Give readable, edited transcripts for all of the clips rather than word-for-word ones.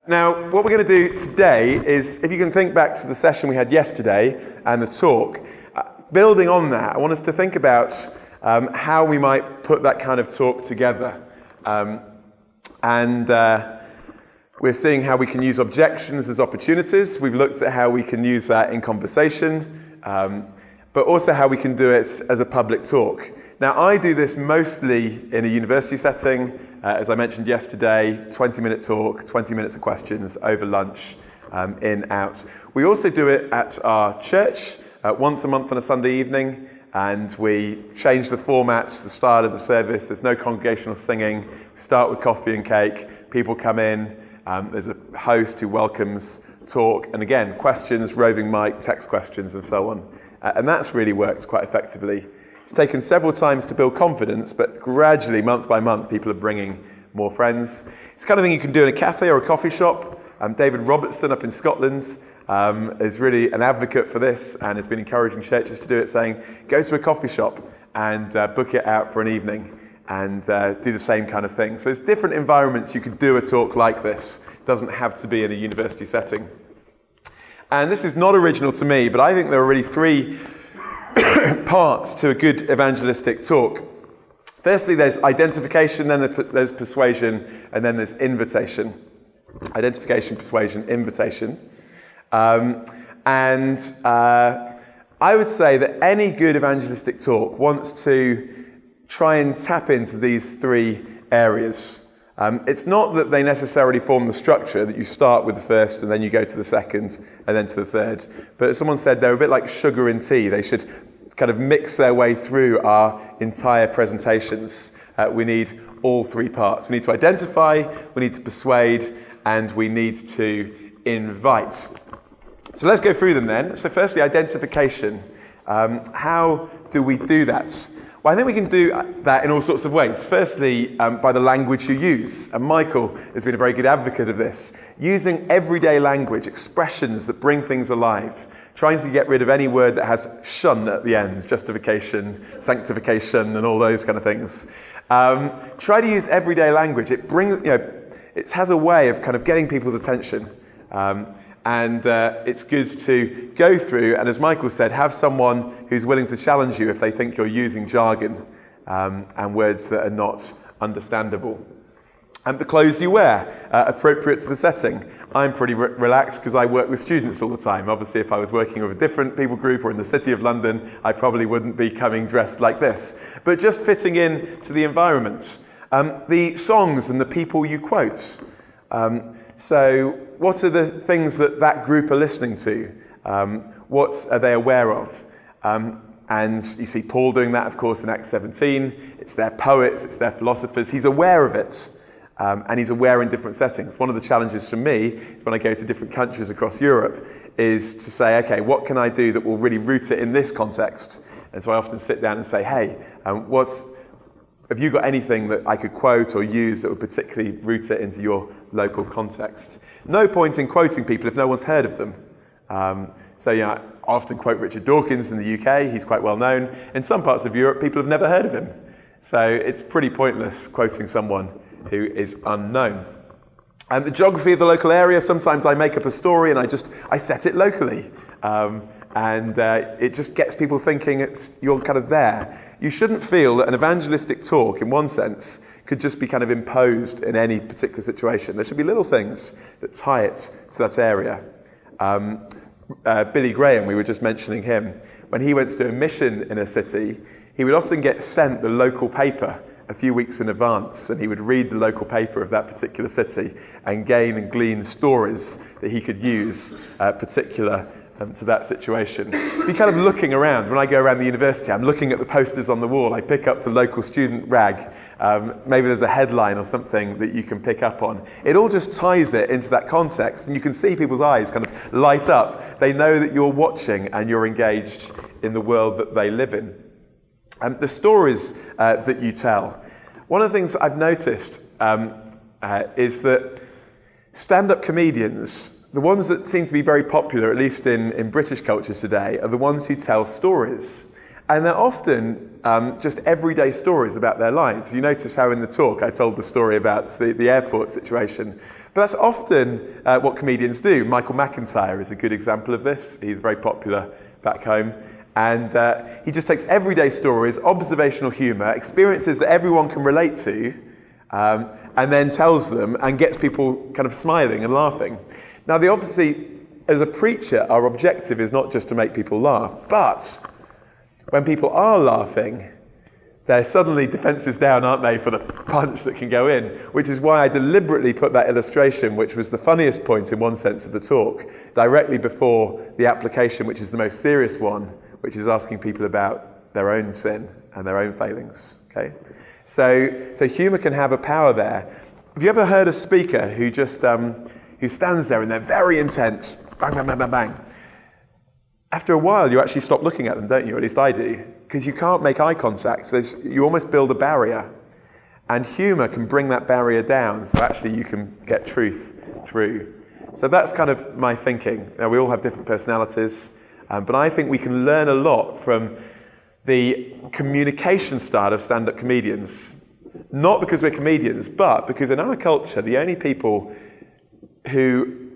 Now, what we're going to do today is, if you can think back to the session we had yesterday and the talk, building on that, I want us to think about how we might put that kind of talk together. We're seeing how we can use objections as opportunities. We've looked at how we can use that in conversation, but also how we can do it as a public talk. Now, I do this mostly in a university setting. As I mentioned yesterday, 20-minute talk, 20 minutes of questions over lunch, in, out. We also do it at our church once a month on a Sunday evening, and we change the formats, the style of the service. There's no congregational singing. We start with coffee and cake. People come in. There's a host who welcomes talk, and again, questions, roving mic, text questions, and so on. And that's really worked quite effectively. It's taken several times to build confidence, but gradually, month by month, people are bringing more friends. It's the kind of thing you can do in a cafe or a coffee shop. David Robertson up in Scotland is really an advocate for this and has been encouraging churches to do it, saying, go to a coffee shop and book it out for an evening and do the same kind of thing. So there's different environments you could do a talk like this. It doesn't have to be in a university setting. And this is not original to me, but I think there are really three parts to a good evangelistic talk. Firstly, there's identification, then there's persuasion, and then there's invitation. Identification, persuasion, invitation. I would say that any good evangelistic talk wants to try and tap into these three areas. It's not that they necessarily form the structure, that you start with the first and then you go to the second and then to the third. But as someone said, they're a bit like sugar in tea. They should kind of mix their way through our entire presentations. We need all three parts. We need to identify, we need to persuade, and we need to invite. So let's go through them then. So firstly, identification. How do we do that? Well, I think we can do that in all sorts of ways. Firstly, by the language you use. And Michael has been a very good advocate of this. Using everyday language, expressions that bring things alive. Trying to get rid of any word that has shun at the end, justification, sanctification, and all those kind of things. Try to use everyday language. It brings, it has a way of kind of getting people's attention. It's good to go through, and as Michael said, have someone who's willing to challenge you if they think you're using jargon and words that are not understandable. And the clothes you wear, appropriate to the setting. I'm pretty relaxed because I work with students all the time. Obviously, if I was working with a different people group or in the City of London, I probably wouldn't be coming dressed like this. But just fitting in to the environment. The songs and the people you quote. So what are the things that group are listening to? What are they aware of? And you see Paul doing that, of course, in Acts 17. It's their poets, it's their philosophers. He's aware of it. And he's aware in different settings. One of the challenges for me is when I go to different countries across Europe is to say, okay, what can I do that will really root it in this context? And so I often sit down and say, hey, have you got anything that I could quote or use that would particularly root it into your local context? No point in quoting people if no one's heard of them. I often quote Richard Dawkins in the UK. He's quite well known. In some parts of Europe, people have never heard of him. So it's pretty pointless quoting someone who is unknown. And the geography of the local area, sometimes I make up a story and I set it locally. It just gets people thinking you're kind of there. You shouldn't feel that an evangelistic talk, in one sense, could just be kind of imposed in any particular situation. There should be little things that tie it to that area. Billy Graham, we were just mentioning him, when he went to do a mission in a city, he would often get sent the local paper a few weeks in advance, and he would read the local paper of that particular city and gain and glean stories that he could use particular to that situation. Be kind of looking around. When I go around the university, I'm looking at the posters on the wall. I pick up the local student rag. Maybe there's a headline or something that you can pick up on. It all just ties it into that context, and you can see people's eyes kind of light up. They know that you're watching and you're engaged in the world that they live in. The stories that you tell. One of the things that I've noticed is that stand-up comedians, the ones that seem to be very popular, at least in British culture today, are the ones who tell stories. And they're often just everyday stories about their lives. You notice how in the talk I told the story about the airport situation. But that's often what comedians do. Michael McIntyre is a good example of this. He's very popular back home. And he just takes everyday stories, observational humour, experiences that everyone can relate to, and then tells them and gets people kind of smiling and laughing. Now, obviously, as a preacher, our objective is not just to make people laugh, but when people are laughing, they're suddenly defences down, aren't they, for the punch that can go in, which is why I deliberately put that illustration, which was the funniest point in one sense of the talk, directly before the application, which is the most serious one, which is asking people about their own sin and their own failings. Okay, so humour can have a power there. Have you ever heard a speaker who just who stands there and they're very intense, bang, bang, bang, bang, bang? After a while, you actually stop looking at them, don't you? At least I do, because you can't make eye contact. You almost build a barrier, and humour can bring that barrier down. So actually, you can get truth through. So that's kind of my thinking. Now, we all have different personalities. But I think we can learn a lot from the communication style of stand-up comedians. Not because we're comedians, but because in our culture, the only people who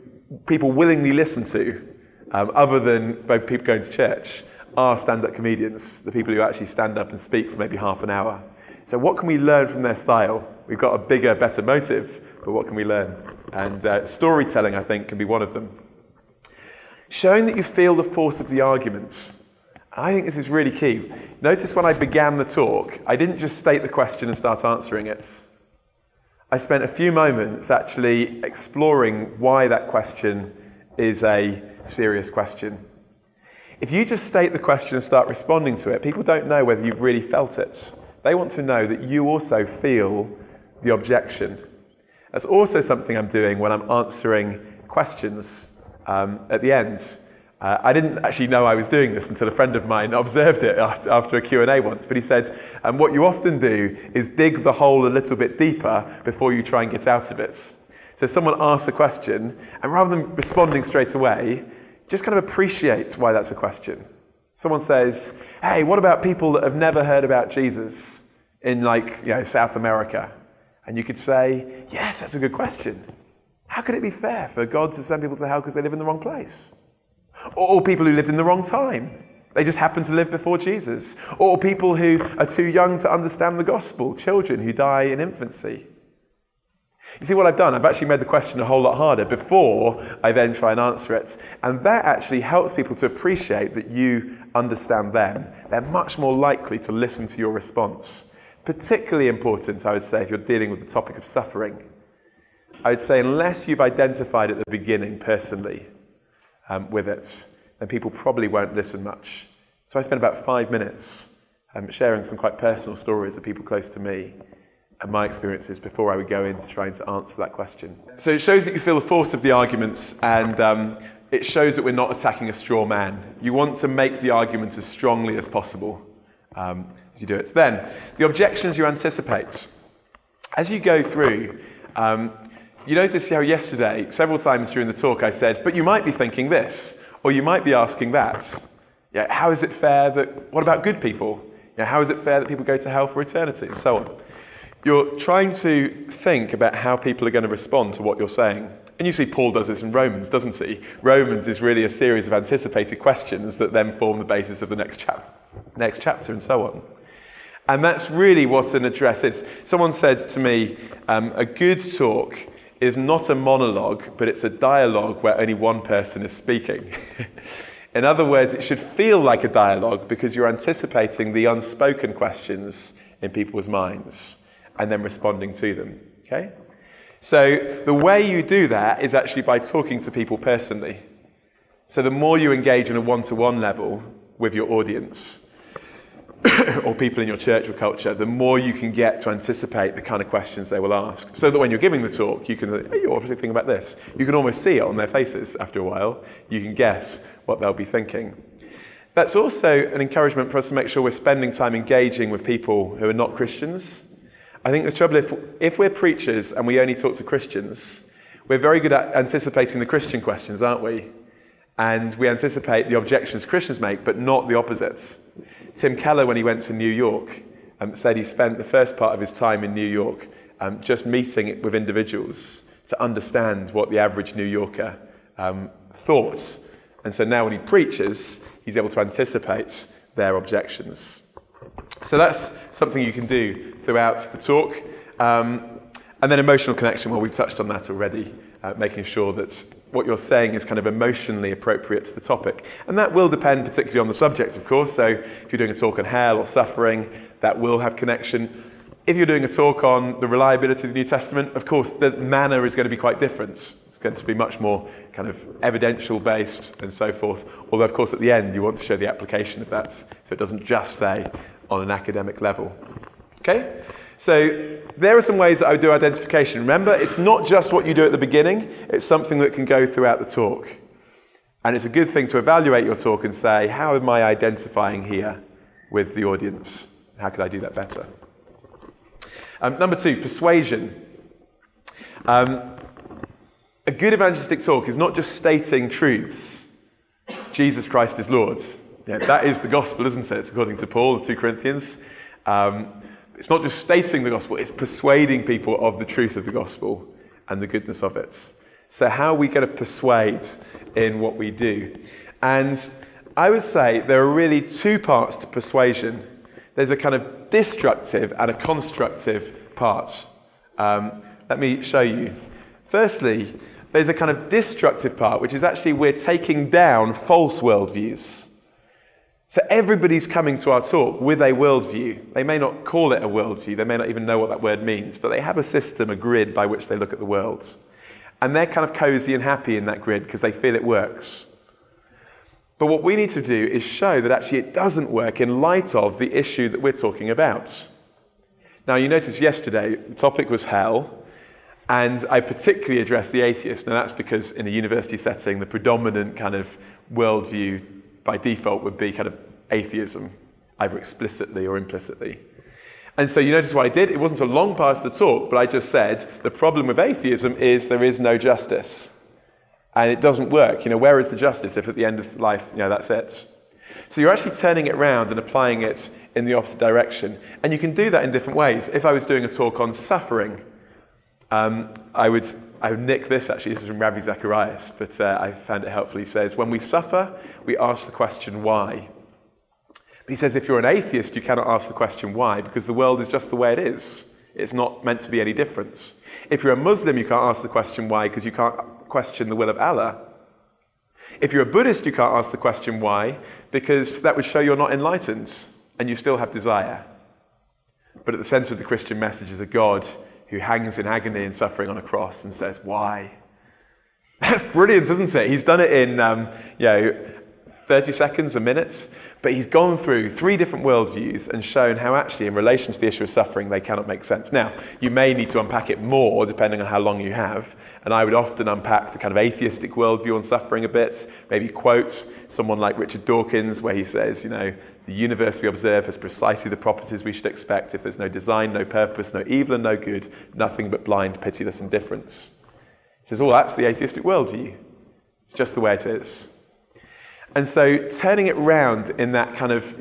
people willingly listen to, other than both people going to church, are stand-up comedians, the people who actually stand up and speak for maybe half an hour. So what can we learn from their style? We've got a bigger, better motive, but what can we learn? And storytelling, I think, can be one of them. Showing that you feel the force of the arguments. I think this is really key. Notice when I began the talk, I didn't just state the question and start answering it. I spent a few moments actually exploring why that question is a serious question. If you just state the question and start responding to it, people don't know whether you've really felt it. They want to know that you also feel the objection. That's also something I'm doing when I'm answering questions at the end. I didn't actually know I was doing this until a friend of mine observed it after a Q&A once, but he said, what you often do is dig the hole a little bit deeper before you try and get out of it. So someone asks a question, and rather than responding straight away, just kind of appreciate why that's a question. Someone says, hey, what about people that have never heard about Jesus in South America? And you could say, yes, that's a good question. How could it be fair for God to send people to hell because they live in the wrong place? Or people who lived in the wrong time. They just happened to live before Jesus. Or people who are too young to understand the gospel. Children who die in infancy. You see what I've done? I've actually made the question a whole lot harder before I then try and answer it. And that actually helps people to appreciate that you understand them. They're much more likely to listen to your response. Particularly important, I would say, if you're dealing with the topic of suffering. I would say unless you've identified at the beginning personally with it, then people probably won't listen much. So I spent about 5 minutes sharing some quite personal stories of people close to me and my experiences before I would go into trying to answer that question. So it shows that you feel the force of the arguments, and it shows that we're not attacking a straw man. You want to make the argument as strongly as possible as you do it. Then, the objections you anticipate. As you go through, you notice how yesterday, several times during the talk, I said, but you might be thinking this, or you might be asking that. Yeah, how is it fair that, what about good people? Yeah, how is it fair that people go to hell for eternity? And so on. You're trying to think about how people are going to respond to what you're saying. And you see Paul does this in Romans, doesn't he? Romans is really a series of anticipated questions that then form the basis of the next chapter and so on. And that's really what an address is. Someone said to me, a good talk is not a monologue, but it's a dialogue where only one person is speaking. In other words, it should feel like a dialogue because you're anticipating the unspoken questions in people's minds and then responding to them. Okay? So the way you do that is actually by talking to people personally. So the more you engage on a one-to-one level with your audience, or people in your church or culture, the more you can get to anticipate the kind of questions they will ask. So that when you're giving the talk, you can, hey, you're obviously thinking about this. You can almost see it on their faces after a while. You can guess what they'll be thinking. That's also an encouragement for us to make sure we're spending time engaging with people who are not Christians. I think the trouble, if we're preachers and we only talk to Christians, we're very good at anticipating the Christian questions, aren't we? And we anticipate the objections Christians make, but not the opposites. Tim Keller, when he went to New York, said he spent the first part of his time in New York just meeting with individuals to understand what the average New Yorker thought. And so now when he preaches, he's able to anticipate their objections. So that's something you can do throughout the talk. And then emotional connection, well, we've touched on that already, making sure that what you're saying is kind of emotionally appropriate to the topic. And that will depend particularly on the subject, of course. So if you're doing a talk on hell or suffering, that will have connection. If you're doing a talk on the reliability of the New Testament, of course, the manner is going to be quite different. It's going to be much more kind of evidential-based and so forth. Although, of course, at the end, you want to show the application of that, so it doesn't just stay on an academic level. Okay? So there are some ways that I would do identification. Remember, it's not just what you do at the beginning. It's something that can go throughout the talk. And it's a good thing to evaluate your talk and say, how am I identifying here with the audience? How could I do that better? Number 2, persuasion. A good evangelistic talk is not just stating truths. Jesus Christ is Lord. Yeah, that is the gospel, isn't it? According to Paul in 2 Corinthians. It's not just stating the gospel, it's persuading people of the truth of the gospel and the goodness of it. So how are we going to persuade in what we do? And I would say there are really 2 parts to persuasion. There's a kind of destructive and a constructive part. Let me show you. Firstly, there's a kind of destructive part, which is actually we're taking down false worldviews. So everybody's coming to our talk with a worldview. They may not call it a worldview, they may not even know what that word means, but they have a system, a grid by which they look at the world. And they're kind of cozy and happy in that grid because they feel it works. But what we need to do is show that actually it doesn't work in light of the issue that we're talking about. Now, you noticed yesterday the topic was hell, and I particularly addressed the atheist. Now, that's because in a university setting, the predominant kind of worldview by default would be kind of atheism, either explicitly or implicitly. And so you notice what I did? It wasn't a long part of the talk, but I just said the problem with atheism is there is no justice. And it doesn't work. Where is the justice if at the end of life, that's it? So you're actually turning it around and applying it in the opposite direction. And you can do that in different ways. If I was doing a talk on suffering, I would nick this, actually. This is from Ravi Zacharias, but I found it helpful. He says, when we suffer, we ask the question, why? But he says, if you're an atheist, you cannot ask the question, why? Because the world is just the way it is. It's not meant to be any different. If you're a Muslim, you can't ask the question, why? Because you can't question the will of Allah. If you're a Buddhist, you can't ask the question, why? Because that would show you're not enlightened, and you still have desire. But at the center of the Christian message is a God who hangs in agony and suffering on a cross and says, why? That's brilliant, isn't it? He's done it in 30 seconds, a minute, but he's gone through 3 different worldviews and shown how actually in relation to the issue of suffering they cannot make sense. Now, you may need to unpack it more depending on how long you have, and I would often unpack the kind of atheistic worldview on suffering a bit, maybe quote someone like Richard Dawkins where he says, the universe we observe has precisely the properties we should expect if there's no design, no purpose, no evil and no good, nothing but blind, pitiless indifference. He says, that's the atheistic worldview. It's just the way it is. And so turning it round in that kind of,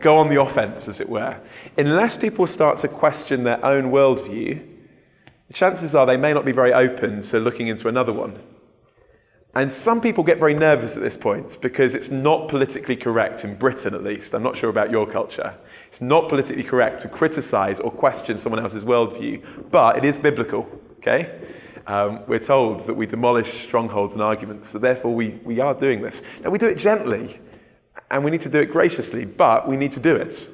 go on the offense, as it were, unless people start to question their own worldview, the chances are they may not be very open to looking into another one. And some people get very nervous at this point because it's not politically correct, in Britain at least. I'm not sure about your culture. It's not politically correct to criticize or question someone else's worldview, but it is biblical, okay? We're told that we demolish strongholds and arguments, so therefore we are doing this. Now, we do it gently, and we need to do it graciously, but we need to do it.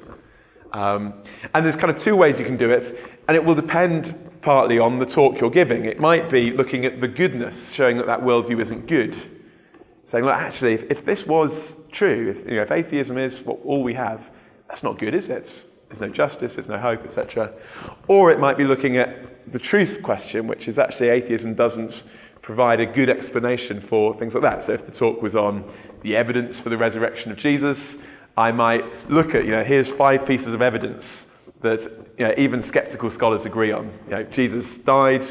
And there's kind of 2 ways you can do it, and it will depend partly on the talk you're giving. It might be looking at the goodness, showing that worldview isn't good. Saying, look, actually, if this was true, if atheism is all we have, that's not good, is it? There's no justice, there's no hope, etc. Or it might be looking at the truth question, which is actually atheism doesn't provide a good explanation for things like that. So if the talk was on the evidence for the resurrection of Jesus, I might look at, here's 5 pieces of evidence that even skeptical scholars agree on. Jesus died,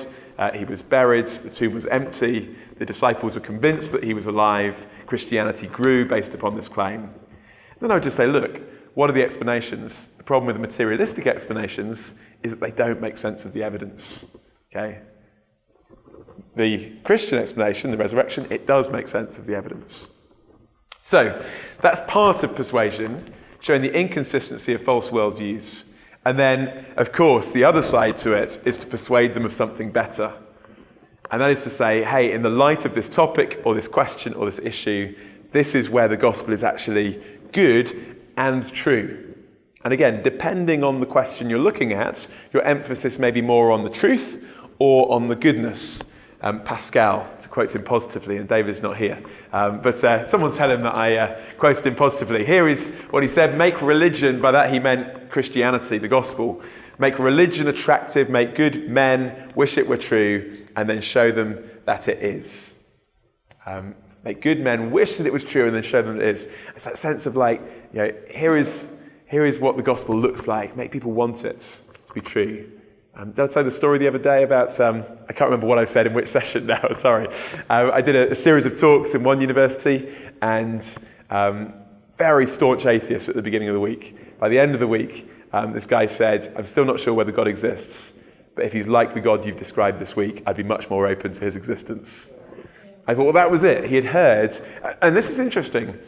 he was buried, the tomb was empty, the disciples were convinced that he was alive, Christianity grew based upon this claim. Then I would just say, look, what are the explanations? The problem with the materialistic explanations is that they don't make sense of the evidence. Okay? the Christian explanation, the resurrection, it does make sense of the evidence. So, that's part of persuasion, showing the inconsistency of false worldviews. And then, of course, the other side to it is to persuade them of something better. And that is to say, hey, in the light of this topic or this question or this issue, this is where the gospel is actually good and true. And again, depending on the question you're looking at, your emphasis may be more on the truth or on the goodness. Pascal, to quote him positively, and David's not here, but someone tell him that I quoted him positively. Here is what he said: make religion, by that he meant Christianity, the gospel. Make religion attractive, make good men wish it were true, and then show them that it is. Make good men wish that it was true, and then show them that it is. It's that sense of like, here is what the gospel looks like. Make people want it to be true. Did I tell the story the other day about, I can't remember what I said in which session now, sorry. I did a series of talks in one university, and very staunch atheists at the beginning of the week. By the end of the week, this guy said, I'm still not sure whether God exists, but if he's like the God you've described this week, I'd be much more open to his existence. I thought, well, that was it. He had heard, and this is interesting.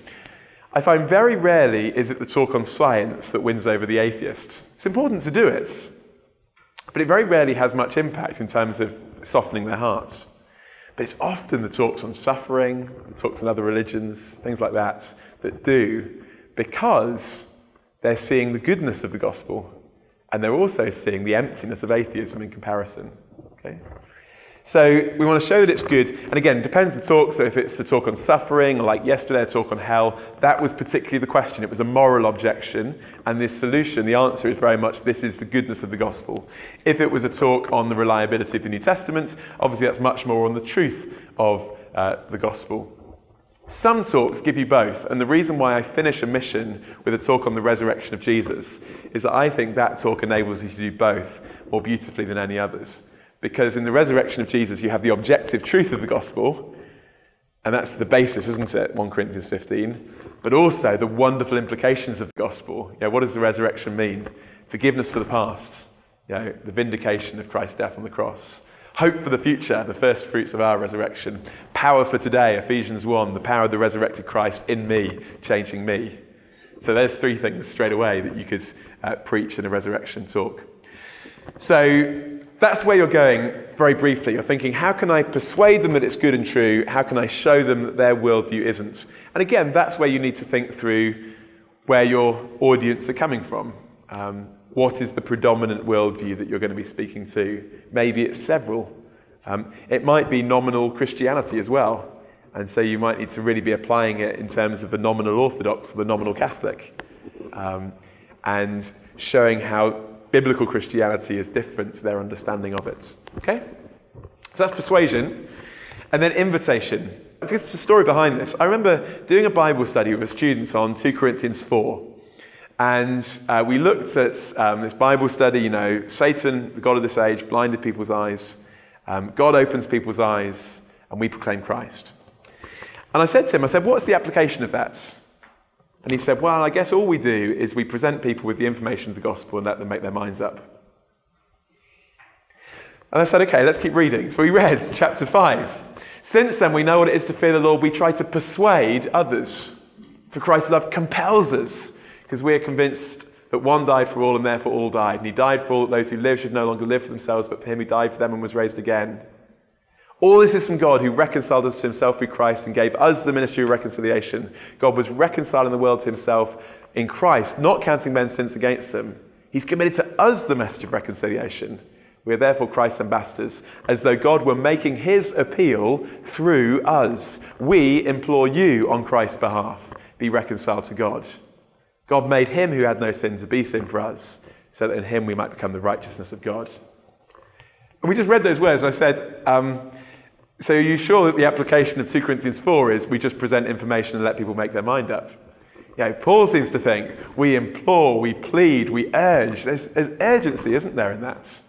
I find very rarely is it the talk on science that wins over the atheist. It's important to do it, but it very rarely has much impact in terms of softening their hearts. But it's often the talks on suffering, the talks on other religions, things like that do, because they're seeing the goodness of the gospel, and they're also seeing the emptiness of atheism in comparison. Okay? So we want to show that it's good, and again, it depends the talk. So if it's a talk on suffering, or like yesterday, a talk on hell, that was particularly the question. It was a moral objection, and the solution, the answer is very much, this is the goodness of the gospel. If it was a talk on the reliability of the New Testament, obviously that's much more on the truth of the gospel. Some talks give you both, and the reason why I finish a mission with a talk on the resurrection of Jesus is that I think that talk enables you to do both more beautifully than any others. Because in the resurrection of Jesus, you have the objective truth of the gospel, and that's the basis, isn't it? 1 Corinthians 15. But also the wonderful implications of the gospel. What does the resurrection mean? Forgiveness for the past. The vindication of Christ's death on the cross. Hope for the future, the first fruits of our resurrection. Power for today, Ephesians 1, the power of the resurrected Christ in me, changing me. So there's three things straight away that you could preach in a resurrection talk. So that's where you're going very briefly. You're thinking, how can I persuade them that it's good and true? How can I show them that their worldview isn't? And again, that's where you need to think through where your audience are coming from. What is the predominant worldview that you're going to be speaking to? Maybe it's several. It might be nominal Christianity as well. And so you might need to really be applying it in terms of the nominal Orthodox or the nominal Catholic. And showing how biblical Christianity is different to their understanding of it. Okay? So that's persuasion. And then invitation. There's a story behind this. I remember doing a Bible study with students on 2 Corinthians 4. And we looked at this Bible study, Satan, the god of this age, blinded people's eyes. God opens people's eyes, and we proclaim Christ. And I said to him, what's the application of that? And he said, well, I guess all we do is we present people with the information of the gospel and let them make their minds up. And I said, okay, let's keep reading. So we read chapter 5. Since then we know what it is to fear the Lord. We try to persuade others. For Christ's love compels us, because we are convinced that one died for all and therefore all died. And he died for all that those who live should no longer live for themselves, but for him who died for them and was raised again. All this is from God, who reconciled us to himself through Christ and gave us the ministry of reconciliation. God was reconciling the world to himself in Christ, not counting men's sins against them. He's committed to us the message of reconciliation. We are therefore Christ's ambassadors, as though God were making his appeal through us. We implore you on Christ's behalf, be reconciled to God. God made him who had no sin to be sin for us, so that in him we might become the righteousness of God. And we just read those words, and I said, so are you sure that the application of 2 Corinthians 4 is we just present information and let people make their mind up? Paul seems to think we implore, we plead, we urge. There's urgency, isn't there, in that?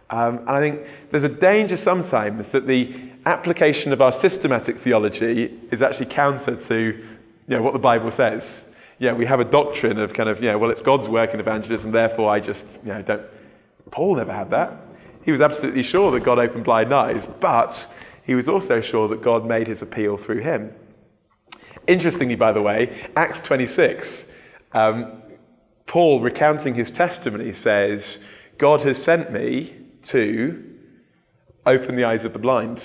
And I think there's a danger sometimes that the application of our systematic theology is actually counter to what the Bible says. We have a doctrine of well, it's God's work in evangelism, therefore I just don't. Paul never had that. He was absolutely sure that God opened blind eyes, but he was also sure that God made his appeal through him. Interestingly, by the way, Acts 26, Paul, recounting his testimony, says, God has sent me to open the eyes of the blind.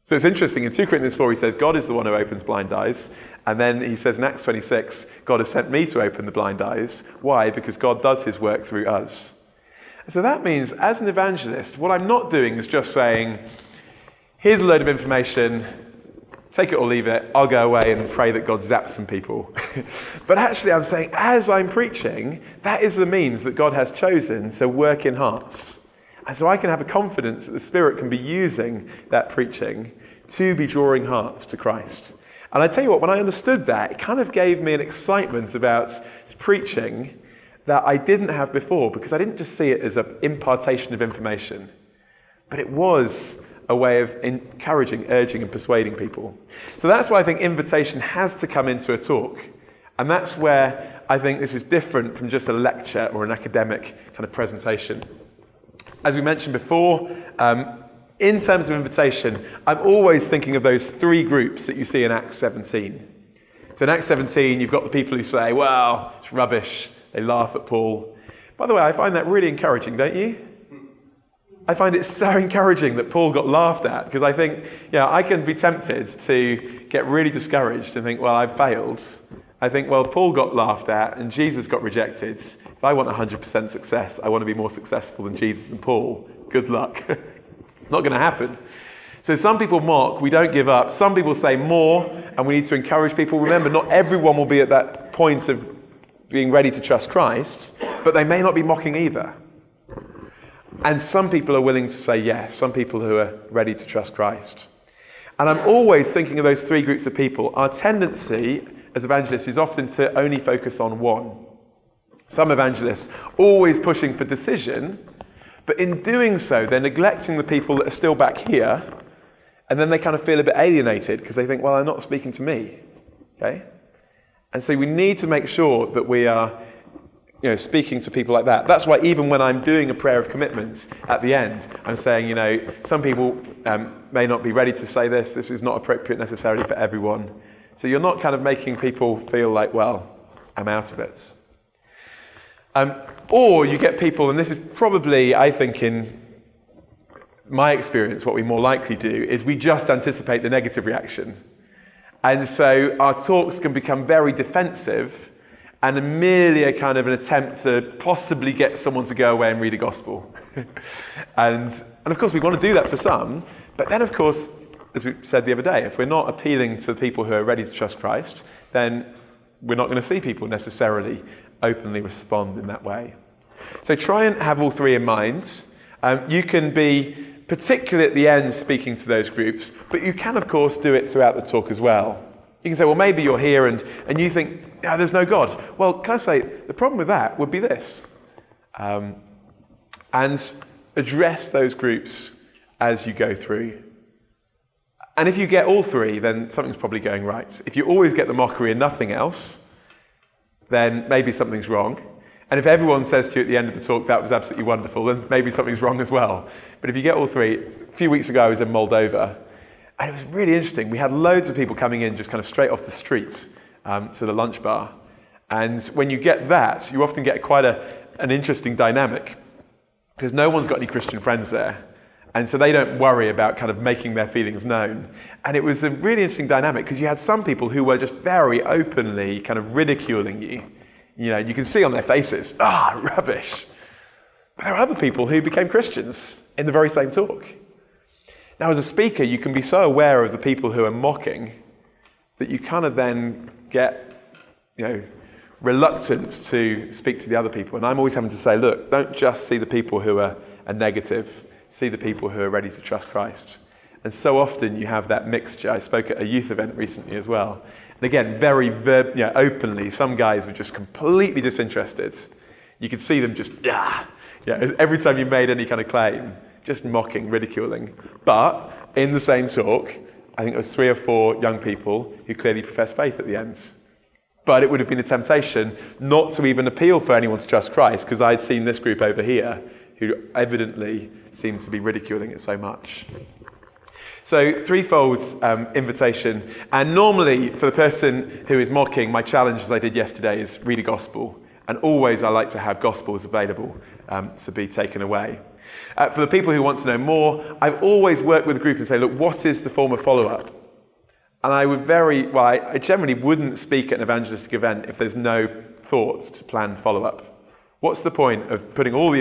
So it's interesting, in 2 Corinthians 4 he says, God is the one who opens blind eyes. And then he says in Acts 26, God has sent me to open the blind eyes. Why? Because God does his work through us. So that means, as an evangelist, what I'm not doing is just saying, here's a load of information, take it or leave it, I'll go away and pray that God zaps some people. But actually I'm saying, as I'm preaching, that is the means that God has chosen to work in hearts. And so I can have a confidence that the Spirit can be using that preaching to be drawing hearts to Christ. And I tell you what, when I understood that, it kind of gave me an excitement about preaching that I didn't have before, because I didn't just see it as an impartation of information, but it was a way of encouraging, urging, and persuading people. So that's why I think invitation has to come into a talk. And that's where I think this is different from just a lecture or an academic kind of presentation. As we mentioned before, in terms of invitation, I'm always thinking of those three groups that you see in Acts 17. So in Acts 17, you've got the people who say, well, it's rubbish. They laugh at Paul. By the way, I find that really encouraging, don't you? I find it so encouraging that Paul got laughed at, because I think, I can be tempted to get really discouraged and think, well, I've failed. I think, well, Paul got laughed at and Jesus got rejected. If I want 100% success, I want to be more successful than Jesus and Paul. Good luck. Not going to happen. So some people mock, we don't give up. Some people say more, and we need to encourage people. Remember, not everyone will be at that point of being ready to trust Christ, but they may not be mocking either. And some people are willing to say yes, some people who are ready to trust Christ. And I'm always thinking of those three groups of people. Our tendency as evangelists is often to only focus on one. Some evangelists always pushing for decision, but in doing so, they're neglecting the people that are still back here, and then they kind of feel a bit alienated because they think, well, they're not speaking to me. Okay? And so we need to make sure that we are speaking to people like that. That's why even when I'm doing a prayer of commitment at the end, I'm saying, some people may not be ready to say this. This is not appropriate necessarily for everyone. So you're not kind of making people feel like, well, I'm out of it. Or you get people, and this is probably, I think, in my experience, what we more likely do, is we just anticipate the negative reaction. And so our talks can become very defensive and merely a kind of an attempt to possibly get someone to go away and read a gospel. and of course we want to do that for some, but then of course, as we said the other day, if we're not appealing to the people who are ready to trust Christ, then we're not going to see people necessarily openly respond in that way. So try and have all three in mind. You can be particularly at the end speaking to those groups, but you can of course do it throughout the talk as well. You can say, well, maybe you're here and you think, there's no God. Well, can I say, the problem with that would be this. And address those groups as you go through. And if you get all three, then something's probably going right. If you always get the mockery and nothing else, then maybe something's wrong. And if everyone says to you at the end of the talk, that was absolutely wonderful, then maybe something's wrong as well. But if you get all three, a few weeks ago I was in Moldova, and it was really interesting. We had loads of people coming in just kind of straight off the street to the lunch bar. And when you get that, you often get quite an interesting dynamic, because no one's got any Christian friends there. And so they don't worry about kind of making their feelings known. And it was a really interesting dynamic, because you had some people who were just very openly kind of ridiculing you. You can see on their faces, rubbish. But there are other people who became Christians in the very same talk. Now, as a speaker, you can be so aware of the people who are mocking that you kind of then get, reluctant to speak to the other people. And I'm always having to say, look, don't just see the people who are negative, see the people who are ready to trust Christ. And so often you have that mixture. I spoke at a youth event recently as well. And again, very openly, some guys were just completely disinterested. You could see them just, every time you made any kind of claim, just mocking, ridiculing. But in the same talk, I think it was 3 or 4 young people who clearly professed faith at the end. But it would have been a temptation not to even appeal for anyone to trust Christ, because I'd seen this group over here who evidently seemed to be ridiculing it so much. So threefold invitation. And normally, for the person who is mocking, my challenge, as I did yesterday, is read a gospel. And always I like to have gospels available to be taken away. For the people who want to know more, I've always worked with a group and say, look, what is the form of follow-up? And I generally wouldn't speak at an evangelistic event if there's no thoughts to plan follow-up. What's the point of putting all the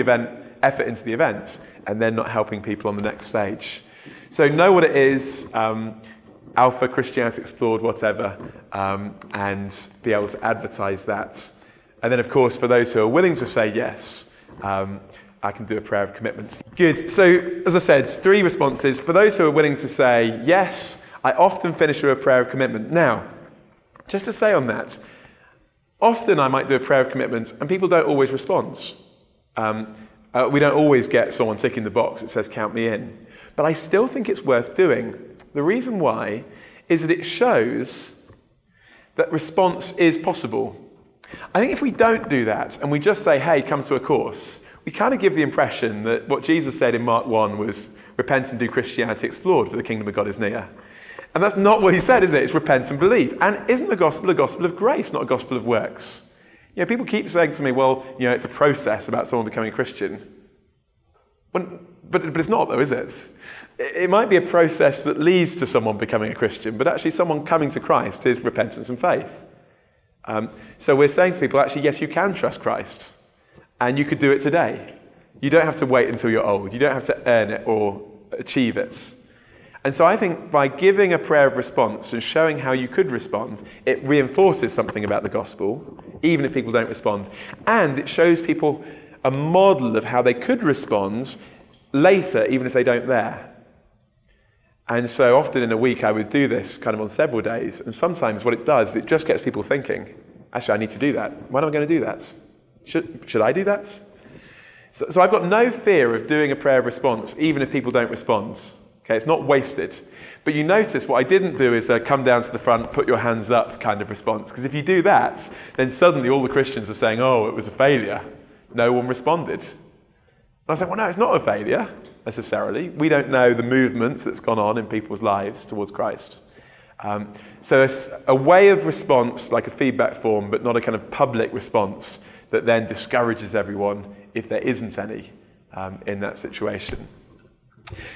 effort into the event and then not helping people on the next stage? So know what it is, Alpha, Christianity Explored, whatever, and be able to advertise that. And then, of course, for those who are willing to say yes, I can do a prayer of commitment. Good. So, as I said, 3 responses. For those who are willing to say yes, I often finish with a prayer of commitment. Now, just to say on that, often I might do a prayer of commitment and people don't always respond. We don't always get someone ticking the box that says, count me in. But I still think it's worth doing. The reason why is that it shows that response is possible. I think if we don't do that and we just say, hey, come to a course, we kind of give the impression that what Jesus said in Mark 1 was, repent and do Christianity Explored, for the kingdom of God is near. And that's not what he said, is it? It's repent and believe. And isn't the gospel a gospel of grace, not a gospel of works? You know, people keep saying to me, well, you know, it's a process about someone becoming a Christian. But it's not, though, is it? It might be a process that leads to someone becoming a Christian, but actually someone coming to Christ is repentance and faith. So we're saying to people, actually, yes, you can trust Christ. And you could do it today. You don't have to wait until you're old. You don't have to earn it or achieve it. And so I think by giving a prayer of response and showing how you could respond, it reinforces something about the gospel, even if people don't respond. And it shows people a model of how they could respond later, even if they don't there. And so often in a week I would do this kind of on several days. And sometimes what it does, it just gets people thinking, actually, I need to do that. When am I going to do that? Should I do that? So I've got no fear of doing a prayer of response, even if people don't respond. Okay, it's not wasted. But you notice what I didn't do is come down to the front, put your hands up kind of response. Because if you do that, then suddenly all the Christians are saying, oh, it was a failure. No one responded. And I was like, well, no, it's not a failure, necessarily. We don't know the movement that's gone on in people's lives towards Christ. So it's a way of response, like a feedback form, but not a kind of public response that then discourages everyone if there isn't any in that situation.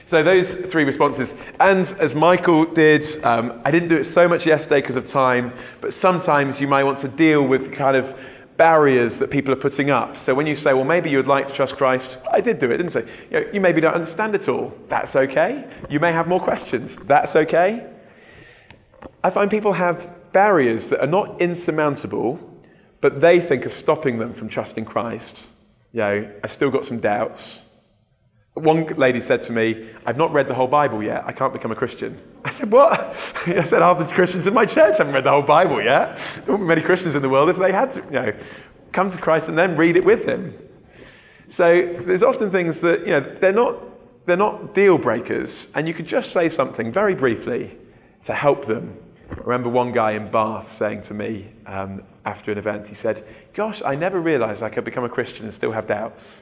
So those 3 responses. And as Michael did, I didn't do it so much yesterday because of time, but sometimes you might want to deal with kind of barriers that people are putting up. So when you say, well, maybe you would like to trust Christ, I did do it, didn't I? You maybe don't understand it all. That's okay. You may have more questions. That's okay. I find people have barriers that are not insurmountable, but they think are stopping them from trusting Christ. I've still got some doubts. One lady said to me, I've not read the whole Bible yet. I can't become a Christian. I said, what? I said, half the Christians in my church haven't read the whole Bible yet. There wouldn't be many Christians in the world if they had to, come to Christ and then read it with him. So there's often things that, they're not deal breakers. And you could just say something very briefly to help them. I remember one guy in Bath saying to me after an event, he said, gosh, I never realized I could become a Christian and still have doubts.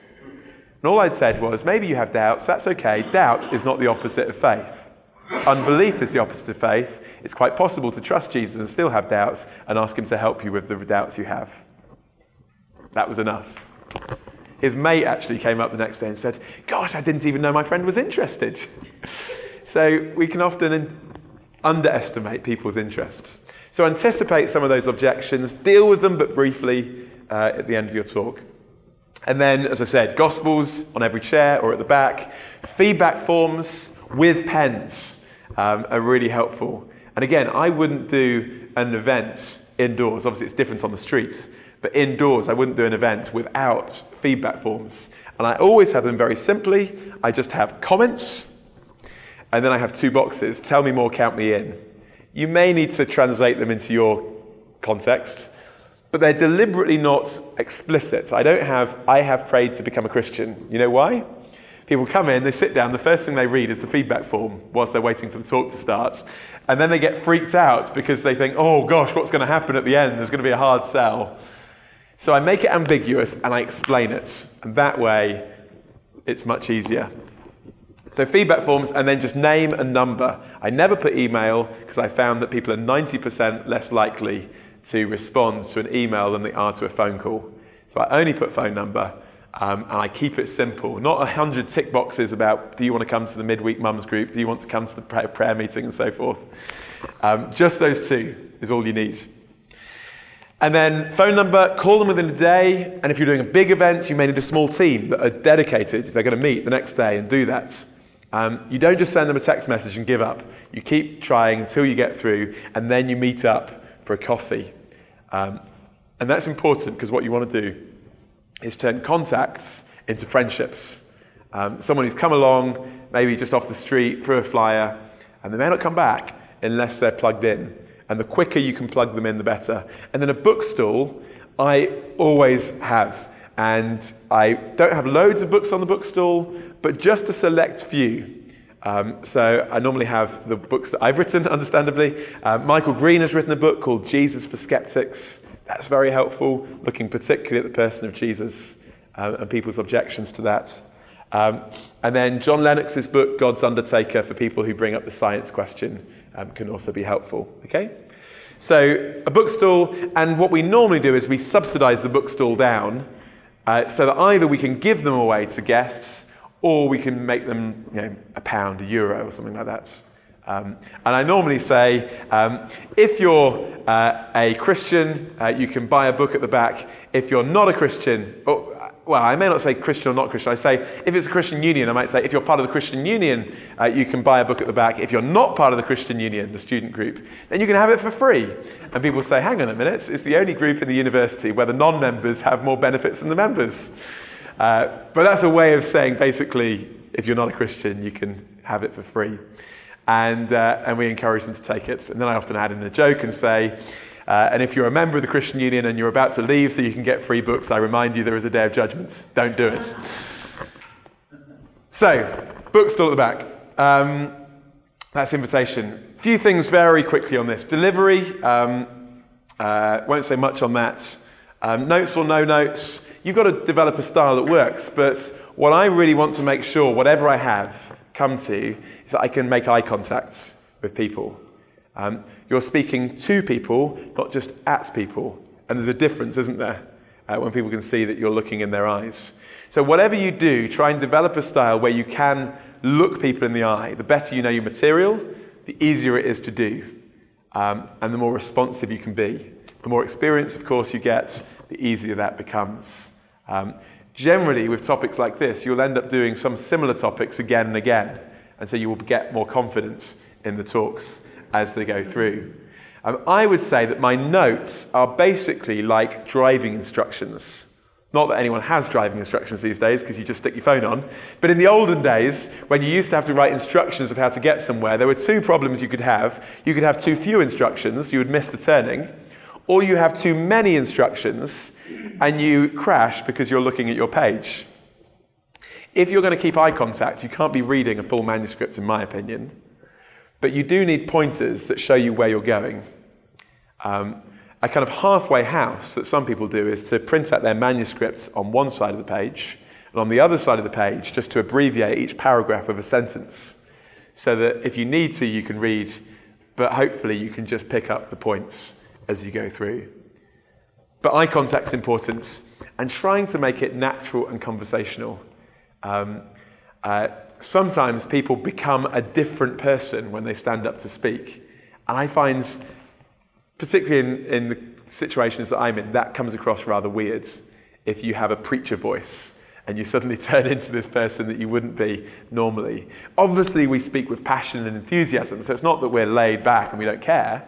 And all I'd said was, maybe you have doubts, that's okay. Doubt is not the opposite of faith. Unbelief is the opposite of faith. It's quite possible to trust Jesus and still have doubts and ask him to help you with the doubts you have. That was enough. His mate actually came up the next day and said, gosh, I didn't even know my friend was interested. So we can often underestimate people's interests. So anticipate some of those objections, deal with them but briefly at the end of your talk. And then, as I said, Gospels on every chair or at the back. Feedback forms with pens are really helpful. And again, I wouldn't do an event indoors. Obviously, it's different on the streets. But indoors, I wouldn't do an event without feedback forms. And I always have them very simply. I just have comments, and then I have 2 boxes. Tell me more, count me in. You may need to translate them into your context, but they're deliberately not explicit. I have prayed to become a Christian. You know why? People come in, they sit down, the first thing they read is the feedback form whilst they're waiting for the talk to start. And then they get freaked out because they think, oh gosh, what's going to happen at the end? There's going to be a hard sell. So I make it ambiguous and I explain it. And that way, it's much easier. So feedback forms, and then just name and number. I never put email because I found that people are 90% less likely to respond to an email than they are to a phone call. So I only put phone number, and I keep it simple. Not 100 tick boxes about, do you want to come to the midweek mums group? Do you want to come to the prayer meeting and so forth? Just those two is all you need. And then phone number, call them within a day. And if you're doing a big event, you may need a small team that are dedicated. They're going to meet the next day and do that. You don't just send them a text message and give up. You keep trying until you get through, and then you meet up for a coffee. And that's important because what you want to do is turn contacts into friendships. Someone who's come along, maybe just off the street, through a flyer, and they may not come back unless they're plugged in. And the quicker you can plug them in, the better. And then a bookstall, I always have. And I don't have loads of books on the bookstall, but just a select few. So I normally have the books that I've written, understandably. Michael Green has written a book called Jesus for Skeptics. That's very helpful, looking particularly at the person of Jesus and people's objections to that. And then John Lennox's book, God's Undertaker, for people who bring up the science question, can also be helpful. Okay? So a bookstall, and what we normally do is we subsidize the bookstall down so that either we can give them away to guests or we can make them £1, €1 or something like that. And I normally say, if you're a Christian, you can buy a book at the back. If you're not a Christian, well, I may not say Christian or not Christian. I say, if it's a Christian union, I might say, if you're part of the Christian union, you can buy a book at the back. If you're not part of the Christian union, the student group, then you can have it for free. And people say, hang on a minute, it's the only group in the university where the non-members have more benefits than the members. But that's a way of saying, basically, if you're not a Christian, you can have it for free. And we encourage them to take it. And then I often add in a joke and say, and if you're a member of the Christian Union and you're about to leave so you can get free books, I remind you there is a day of judgment. Don't do it. So, bookstall at the back. That's invitation. A few things very quickly on this. Delivery, won't say much on that. Notes or no notes. You've got to develop a style that works, but what I really want to make sure, whatever I have come to, is that I can make eye contact with people. You're speaking to people, not just at people. And there's a difference, isn't there, when people can see that you're looking in their eyes. So whatever you do, try and develop a style where you can look people in the eye. The better you know your material, the easier it is to do. And the more responsive you can be. The more experience, of course, you get, the easier that becomes. Generally, with topics like this, you'll end up doing some similar topics again and again. And so you will get more confidence in the talks as they go through. I would say that my notes are basically like driving instructions. Not that anyone has driving instructions these days, because you just stick your phone on. But in the olden days, when you used to have to write instructions of how to get somewhere, there were two problems you could have. You could have too few instructions, you would miss the turning. Or you have too many instructions, and you crash because you're looking at your page. If you're going to keep eye contact, you can't be reading a full manuscript, in my opinion. But you do need pointers that show you where you're going. A kind of halfway house that some people do is to print out their manuscripts on one side of the page, and on the other side of the page, just to abbreviate each paragraph of a sentence, so that if you need to, you can read, but hopefully you can just pick up the points as you go through. But eye contact's important, and trying to make it natural and conversational. Sometimes people become a different person when they stand up to speak. And I find, particularly in the situations that I'm in, that comes across rather weird. If you have a preacher voice and you suddenly turn into this person that you wouldn't be normally. Obviously, we speak with passion and enthusiasm, so it's not that we're laid back and we don't care,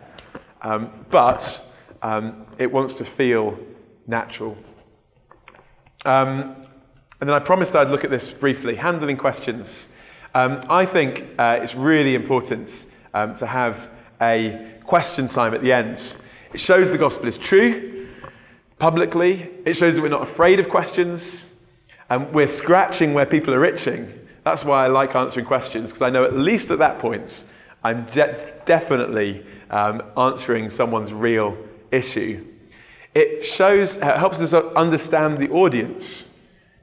but it wants to feel natural. And then I promised I'd look at this briefly, handling questions. I think it's really important to have a question time at the end. It shows the gospel is true, publicly. It shows that we're not afraid of questions. We're scratching where people are itching. That's why I like answering questions, because I know at least at that point, I'm definitely answering someone's real issue. It helps us understand the audience.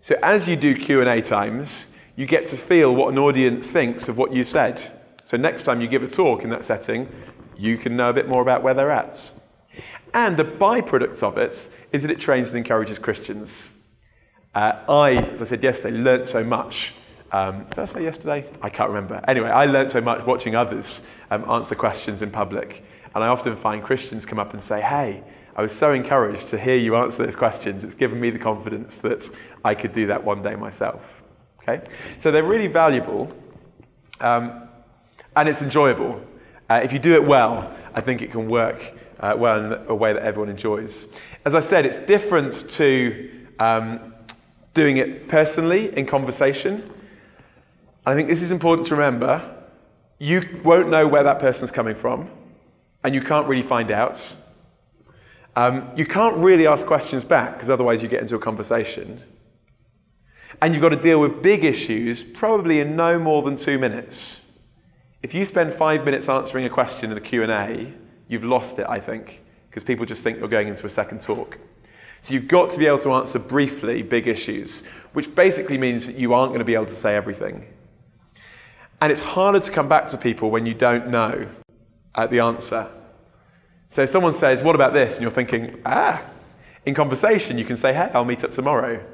So as you do Q&A times, you get to feel what an audience thinks of what you said. So next time you give a talk in that setting, you can know a bit more about where they're at. And the byproduct of it is that it trains and encourages Christians. As I said yesterday, learnt so much. Did I say yesterday? I can't remember. Anyway, I learnt so much watching others answer questions in public. And I often find Christians come up and say, hey, I was so encouraged to hear you answer those questions. It's given me the confidence that I could do that one day myself. Okay? So they're really valuable, and it's enjoyable. If you do it well, I think it can work well in a way that everyone enjoys. As I said, it's different to doing it personally in conversation. I think this is important to remember. You won't know where that person's coming from, and you can't really find out. You can't really ask questions back, because otherwise you get into a conversation. And you've got to deal with big issues, probably in no more than 2 minutes. If you spend 5 minutes answering a question in a Q&A, you've lost it, I think, because people just think you're going into a second talk. So you've got to be able to answer briefly big issues, which basically means that you aren't going to be able to say everything. And it's harder to come back to people when you don't know the answer. So if someone says, what about this? And you're thinking, in conversation you can say, hey, I'll meet up tomorrow.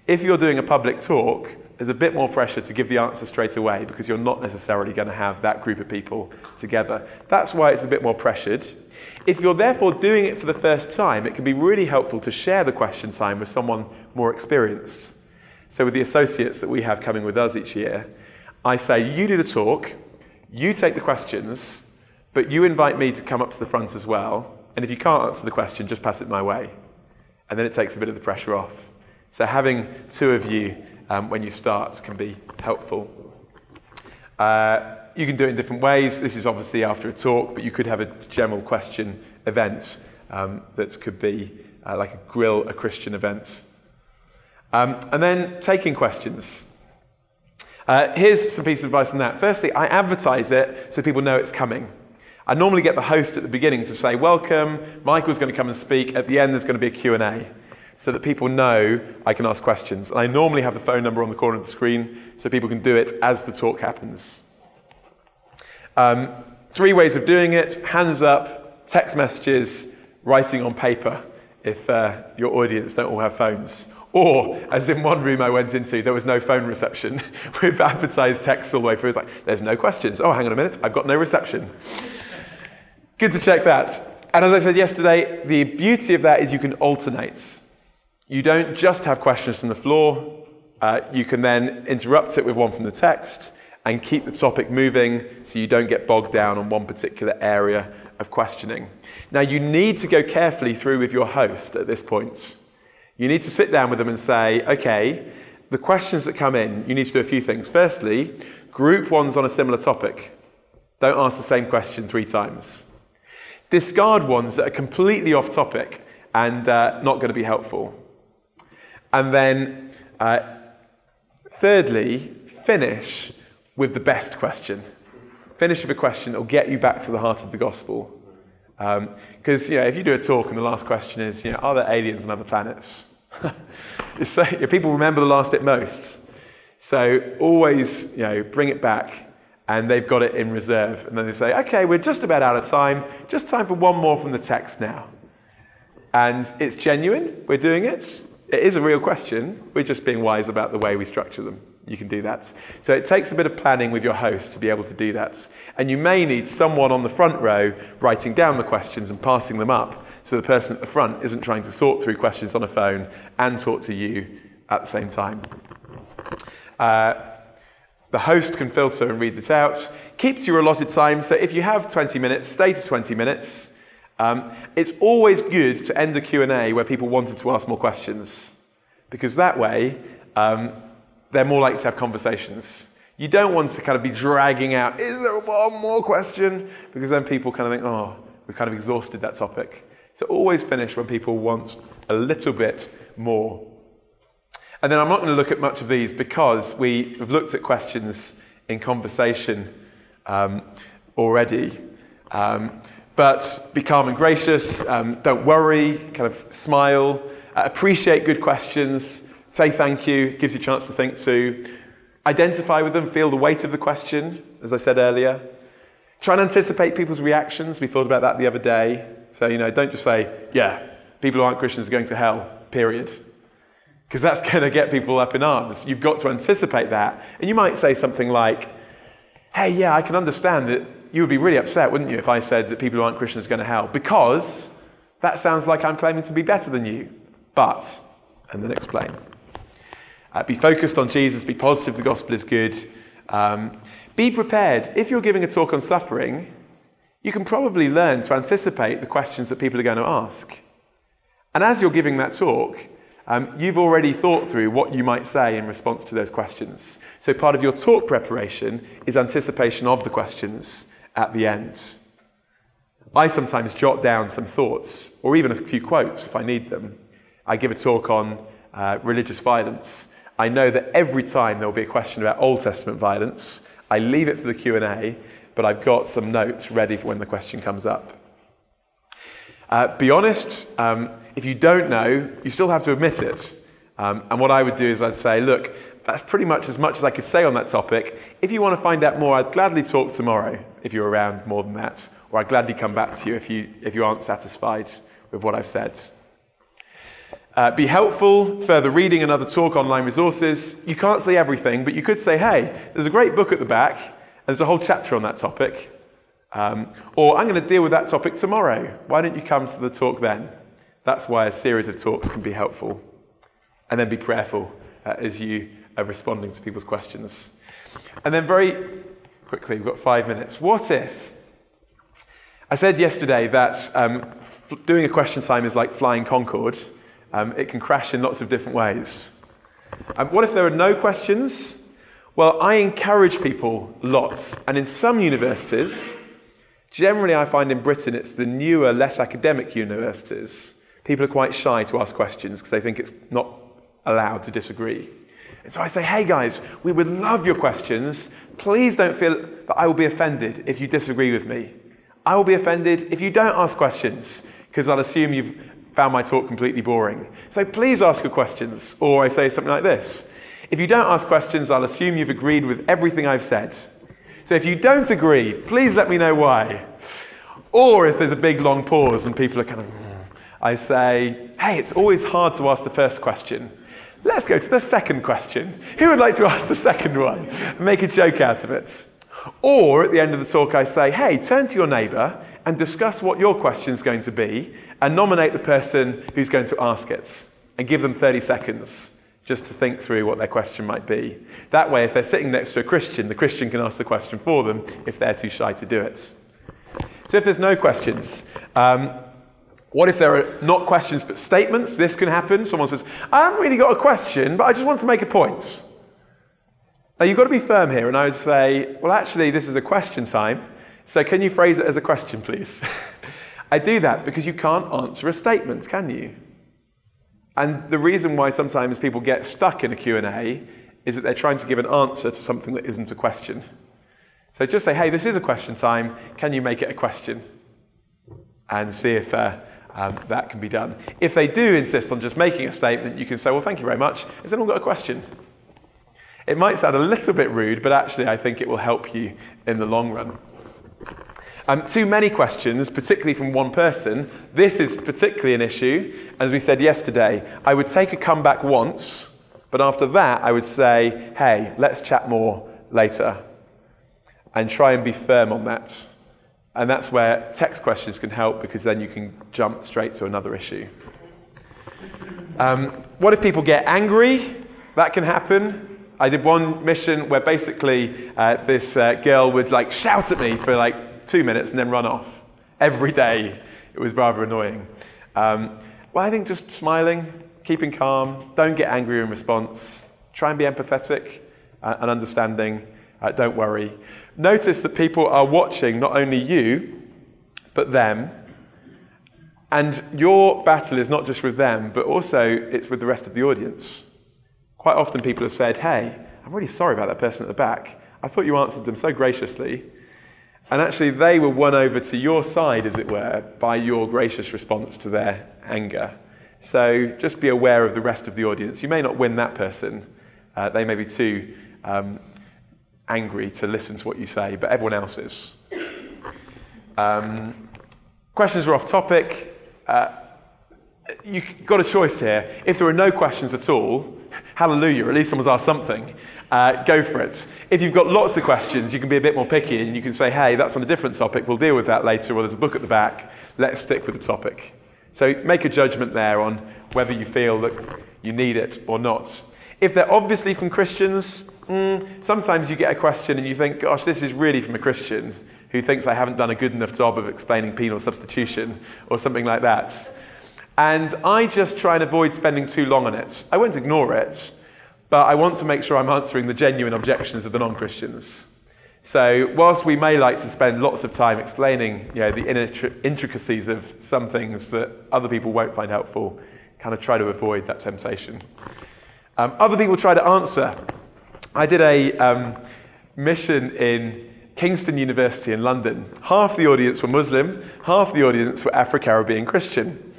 If you're doing a public talk, there's a bit more pressure to give the answer straight away because you're not necessarily going to have that group of people together. That's why it's a bit more pressured. If you're therefore doing it for the first time, it can be really helpful to share the question time with someone more experienced. So with the associates that we have coming with us each year, I say, you do the talk, you take the questions, but you invite me to come up to the front as well. And if you can't answer the question, just pass it my way. And then it takes a bit of the pressure off. So having two of you when you start can be helpful. You can do it in different ways. This is obviously after a talk, but you could have a general question event that could be like a grill a Christian event. And then taking questions. Here's some piece of advice on that. Firstly, I advertise it so people know it's coming. I normally get the host at the beginning to say, welcome, Michael's going to come and speak. At the end, there's going to be a Q&A. So that people know I can ask questions. And I normally have the phone number on the corner of the screen so people can do it as the talk happens. 3 ways of doing it: hands up, text messages, writing on paper if your audience don't all have phones. Or, as in one room I went into, there was no phone reception. We've advertised text all the way through. It's like, there's no questions. Oh, hang on a minute, I've got no reception. Good to check that. And as I said yesterday, the beauty of that is you can alternate. You don't just have questions from the floor. You can then interrupt it with one from the text and keep the topic moving so you don't get bogged down on one particular area of questioning. Now, you need to go carefully through with your host at this point. You need to sit down with them and say, okay, the questions that come in, you need to do a few things. Firstly, group ones on a similar topic. Don't ask the same question 3 times. Discard ones that are completely off topic and not going to be helpful. And then, thirdly, finish with the best question. Finish with a question that will get you back to the heart of the gospel. Because if you do a talk and the last question is, are there aliens on other planets? People remember the last bit most. So always, bring it back, and they've got it in reserve. And then they say, okay, we're just about out of time. Just time for one more from the text now. And it's genuine. We're doing it. It is a real question. We're just being wise about the way we structure them. You can do that. So it takes a bit of planning with your host to be able to do that. And you may need someone on the front row writing down the questions and passing them up so the person at the front isn't trying to sort through questions on a phone and talk to you at the same time. The host can filter and read it out. Keeps your allotted time. So if you have 20 minutes, stay to 20 minutes. It's always good to end the Q&A where people wanted to ask more questions, because that way they're more likely to have conversations. You don't want to kind of be dragging out, is there one more question? Because then people kind of think, oh, we've kind of exhausted that topic. So always finish when people want a little bit more. And then I'm not going to look at much of these because we have looked at questions in conversation already. But be calm and gracious, don't worry, kind of smile, appreciate good questions, say thank you, gives you a chance to think too. Identify with them, feel the weight of the question, as I said earlier. Try and anticipate people's reactions. We thought about that the other day. So, don't just say, yeah, people who aren't Christians are going to hell, period. Because that's going to get people up in arms. You've got to anticipate that. And you might say something like, hey, yeah, I can understand that you would be really upset, wouldn't you, if I said that people who aren't Christians are going to hell? Because that sounds like I'm claiming to be better than you. But, and then explain. Be focused on Jesus, be positive, the gospel is good. Be prepared. If you're giving a talk on suffering, you can probably learn to anticipate the questions that people are going to ask. And as you're giving that talk, you've already thought through what you might say in response to those questions. So part of your talk preparation is anticipation of the questions at the end. I sometimes jot down some thoughts, or even a few quotes if I need them. I give a talk on religious violence. I know that every time there will be a question about Old Testament violence, I leave it for the Q&A, but I've got some notes ready for when the question comes up. Be honest. If you don't know, you still have to admit it. And what I would do is I'd say, look, that's pretty much as I could say on that topic. If you want to find out more, I'd gladly talk tomorrow if you're around more than that, or I'd gladly come back to you if you aren't satisfied with what I've said. Be helpful, further reading and other talk, online resources. You can't say everything, but you could say, hey, there's a great book at the back, and there's a whole chapter on that topic. Or I'm going to deal with that topic tomorrow. Why don't you come to the talk then? That's why a series of talks can be helpful. And then be prayerful as you are responding to people's questions. And then very quickly, we've got 5 minutes. What if? I said yesterday that doing a question time is like flying Concorde. It can crash in lots of different ways. What if there are no questions? Well, I encourage people lots. And in some universities, generally I find in Britain it's the newer, less academic universities, people are quite shy to ask questions because they think it's not allowed to disagree. And so I say, hey guys, we would love your questions. Please don't feel that I will be offended if you disagree with me. I will be offended if you don't ask questions because I'll assume you've found my talk completely boring. So please ask your questions. Or I say something like this. If you don't ask questions, I'll assume you've agreed with everything I've said. So if you don't agree, please let me know why. Or if there's a big long pause and people are kind of, I say, hey, it's always hard to ask the first question. Let's go to the second question. Who would like to ask the second one? Make a joke out of it. Or at the end of the talk, I say, hey, turn to your neighbour and discuss what your question's going to be and nominate the person who's going to ask it and give them 30 seconds just to think through what their question might be. That way, if they're sitting next to a Christian, the Christian can ask the question for them if they're too shy to do it. So if there's no questions, what if there are not questions but statements? This can happen. Someone says, I haven't really got a question, but I just want to make a point. Now, you've got to be firm here, and I would say, well, actually, this is a question time, so can you phrase it as a question, please? I do that because you can't answer a statement, can you? And the reason why sometimes people get stuck in a Q&A is that they're trying to give an answer to something that isn't a question. So just say, hey, this is a question time, can you make it a question? And see if that can be done. If they do insist on just making a statement, you can say, well, thank you very much. Has anyone got a question? It might sound a little bit rude, but actually I think it will help you in the long run. Too many questions, particularly from one person. This is particularly an issue. As we said yesterday, I would take a comeback once, but after that I would say, hey, let's chat more later. And try and be firm on that. And that's where text questions can help, because then you can jump straight to another issue. What if people get angry? That can happen. I did one mission where basically this girl would shout at me for 2 minutes and then run off. Every day. It was rather annoying. Well, I think just smiling, keeping calm, don't get angry in response. Try and be empathetic and understanding. Don't worry. Notice that people are watching not only you, but them. And your battle is not just with them, but also it's with the rest of the audience. Quite often people have said, hey, I'm really sorry about that person at the back. I thought you answered them so graciously. And actually they were won over to your side, as it were, by your gracious response to their anger. So just be aware of the rest of the audience. You may not win that person. They may be too angry to listen to what you say, but everyone else is. Questions are off topic. You've got a choice here. If there are no questions at all, hallelujah, at least someone's asked something. Go for it. If you've got lots of questions, you can be a bit more picky and you can say, hey, that's on a different topic, we'll deal with that later, or there's a book at the back, let's stick with the topic. So make a judgment there on whether you feel that you need it or not. If they're obviously from Christians, sometimes you get a question and you think, gosh, this is really from a Christian who thinks I haven't done a good enough job of explaining penal substitution or something like that. And I just try and avoid spending too long on it. I won't ignore it, but I want to make sure I'm answering the genuine objections of the non-Christians. So whilst we may like to spend lots of time explaining the intricacies of some things that other people won't find helpful, kind of try to avoid that temptation. Other people try to answer. I did a mission in Kingston University in London. Half the audience were Muslim, half the audience were Afro-Caribbean Christian.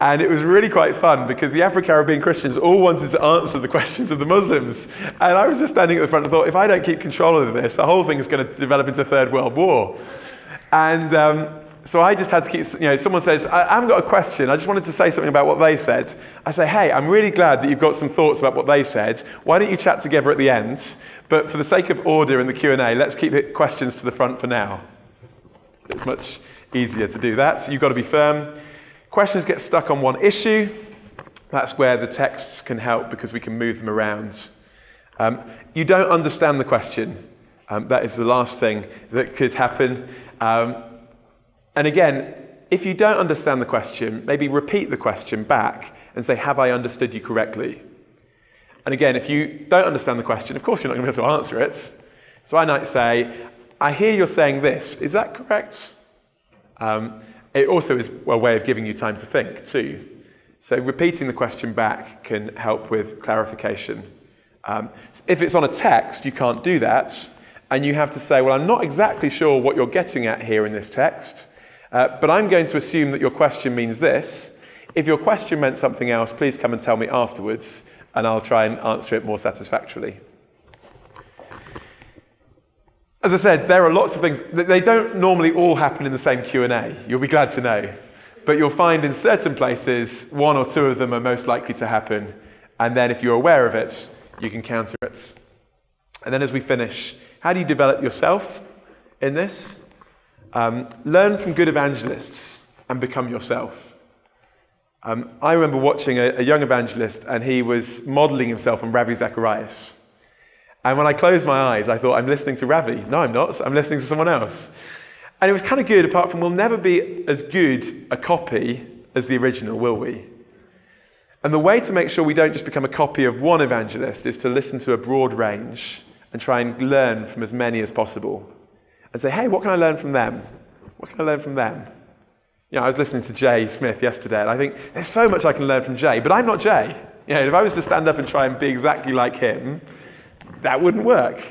And it was really quite fun because the Afro-Caribbean Christians all wanted to answer the questions of the Muslims. And I was just standing at the front and thought, if I don't keep control of this, the whole thing is going to develop into a Third World War. And so I just had to keep, someone says, I haven't got a question, I just wanted to say something about what they said. I say, hey, I'm really glad that you've got some thoughts about what they said. Why don't you chat together at the end? But for the sake of order in the Q&A, let's keep the questions to the front for now. It's much easier to do that. So you've got to be firm. Questions get stuck on one issue. That's where the texts can help because we can move them around. You don't understand the question. That is the last thing that could happen. And again, if you don't understand the question, maybe repeat the question back and say, have I understood you correctly? And again, if you don't understand the question, of course you're not going to be able to answer it. So I might say, I hear you're saying this. Is that correct? It also is a way of giving you time to think too. So repeating the question back can help with clarification. If it's on a text, you can't do that. And you have to say, well, I'm not exactly sure what you're getting at here in this text, but I'm going to assume that your question means this. If your question meant something else, please come and tell me afterwards, and I'll try and answer it more satisfactorily. As I said, there are lots of things. They don't normally all happen in the same Q&A. You'll be glad to know. But you'll find in certain places, one or two of them are most likely to happen. And then if you're aware of it, you can counter it. And then as we finish, how do you develop yourself in this? Learn from good evangelists and become yourself. I remember watching a young evangelist, and he was modelling himself on Ravi Zacharias. And when I closed my eyes, I thought, I'm listening to Ravi. No, I'm not. I'm listening to someone else. And it was kind of good, apart from we'll never be as good a copy as the original, will we? And the way to make sure we don't just become a copy of one evangelist is to listen to a broad range and try and learn from as many as possible. And say, hey, what can I learn from them? What can I learn from them? I was listening to Jay Smith yesterday, and I think there's so much I can learn from Jay, but I'm not Jay. If I was to stand up and try and be exactly like him, that wouldn't work.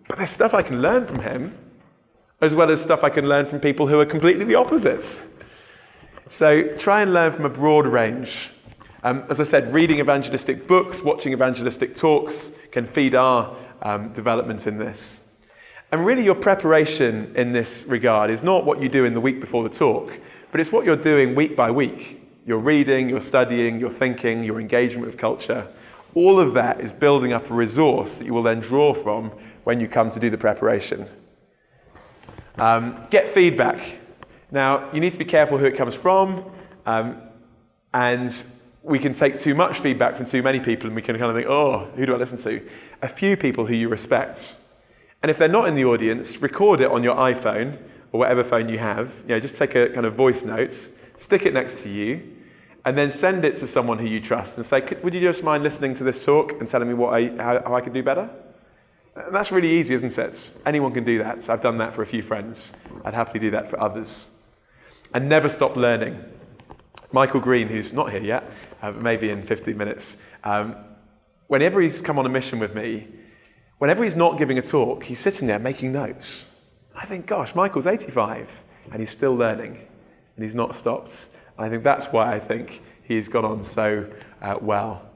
But there's stuff I can learn from him, as well as stuff I can learn from people who are completely the opposites. So try and learn from a broad range. As I said, reading evangelistic books, watching evangelistic talks can feed our development in this. And really your preparation in this regard is not what you do in the week before the talk, but it's what you're doing week by week. You're reading, you're studying, you're thinking, your engagement with culture. All of that is building up a resource that you will then draw from when you come to do the preparation. Get feedback. Now, you need to be careful who it comes from, and we can take too much feedback from too many people, and we can kind of think, oh, who do I listen to? A few people who you respect. And if they're not in the audience, record it on your iPhone, or whatever phone you have. Just take a kind of voice note, stick it next to you, and then send it to someone who you trust and say, would you just mind listening to this talk and telling me how I could do better? And that's really easy, isn't it? Anyone can do that. So I've done that for a few friends. I'd happily do that for others. And never stop learning. Michael Green, who's not here yet, maybe in 15 minutes, whenever he's come on a mission with me, whenever he's not giving a talk, he's sitting there making notes. I think, gosh, Michael's 85, and he's still learning, and he's not stopped. I think that's why I think he's gone on so well.